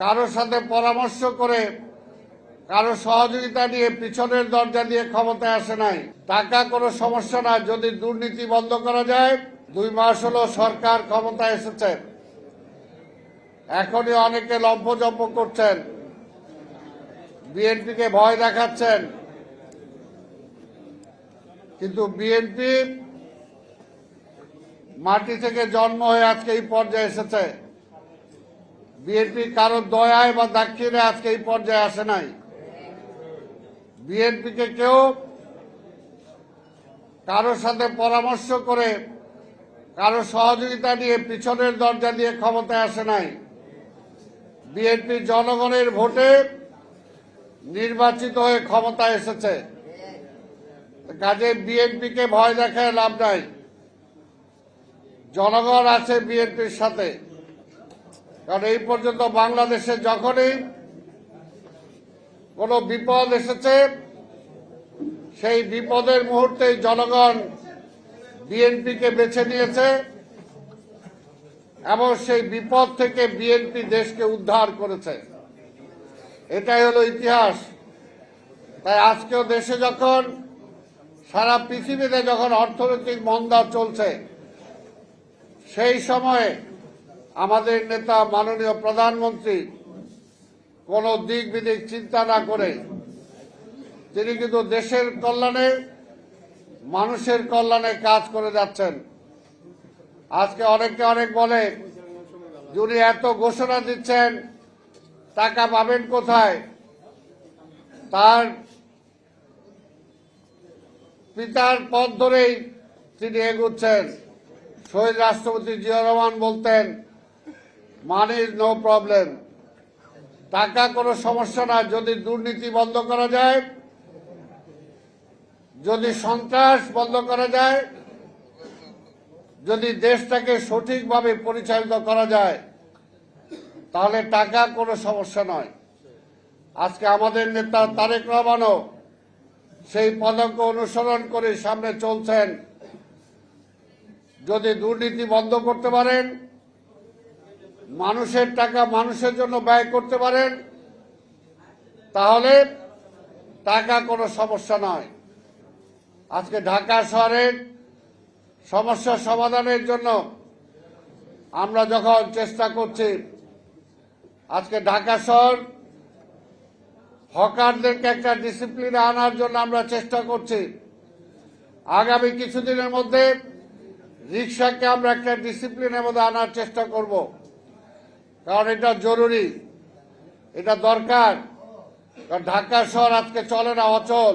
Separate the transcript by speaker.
Speaker 1: কারোর সাথে পরামর্শ করে কারো সহযোগিতা নিয়ে পিছনের দরজা দিয়ে ক্ষমতায় আসে নাই। টাকা কোনো সমস্যা না, যদি দুর্নীতি বন্ধ করা যায়। 2 মাস হলো সরকার ক্ষমতায় এসেছে, এখনই অনেকে লম্পজম্প করছেন, বিএনপিকে ভয় দেখাচ্ছেন, কিন্তু বিএনপি মাটি থেকে জন্ম হয়ে আজকে এই পর্যায়ে এসেছে। বিএনপি কারো দয়ায় বা দাক্ষিণে আজকে এই পর্যায়ে আসে নাই। বিএনপিকে কেউ কারোর সাথে পরামর্শ করে কারো সহযোগিতা নিয়ে পিছনের দরজা দিয়ে ক্ষমতায় আসে নাই। বিএনপি জনগণের ভোটে নির্বাচিত হয়ে ক্ষমতায় এসেছে। কাজে বিএনপিকে ভয় দেখায় লাভ নাই। জনগণ আছে বিএনপির সাথে। কারণ এই পর্যন্ত বাংলাদেশে যখনই কোনো বিপদ এসেছে, সেই বিপদের মুহূর্তে জনগণ বিএনপিকে বেছে নিয়েছে এবং সেই বিপদ থেকে বিএনপি দেশকে উদ্ধার করেছে। এটাই হলো ইতিহাস। তাই আজকেও দেশে যখন, সারা পৃথিবীতে যখন অর্থনৈতিক মন্দা চলছে, সেই সময়ে আমাদের নেতা মাননীয় প্রধানমন্ত্রী কোনো দিক বিদিক চিন্তা না করে তিনি কিন্তু দেশের কল্যাণে, মানুষের কল্যাণে কাজ করে যাচ্ছেন। আজকে অনেকে অনেক বলে, যিনি এত ঘোষণা দিচ্ছেন, টাকা পাবেন কোথায়? তার পিতার পথ ধরেই তিনি এগুচ্ছেন। শহীদ রাষ্ট্রপতি জিয়া রহমান বলতেন, মানি ইজ নো প্রবলেম, টাকা কোনো সমস্যা না, যদি দুর্নীতি বন্ধ করা যায়, যদি সন্ত্রাস বন্ধ করা যায়, যদি দেশটাকে সঠিকভাবে পরিচালিত করা যায়, তাহলে টাকা কোনো সমস্যা নয়। আজকে আমাদের নেতা তারেক রহমানও সেই পদক্ষেপ অনুসরণ করে সামনে চলছেন। যদি দুর্নীতি বন্ধ করতে পারেন, মানুষের টাকা মানুষের জন্য ব্যয় করতে পারেন, তাহলে টাকা কোনো সমস্যা নয়। আজকে ঢাকা শহরের সমস্যা সমাধানের জন্য আমরা যখন চেষ্টা করছি, আজকে ঢাকা শহর হকারদেরকে একটা ডিসিপ্লিনে আনার জন্য আমরা চেষ্টা করছি। আগামী কিছুদিনের মধ্যে রিক্সাকে আমরা একটা ডিসিপ্লিনের মধ্যে আনার চেষ্টা করব, কারণ এটা জরুরি, এটা দরকার। কারণ ঢাকা শহর আজকে চলে না, অচল।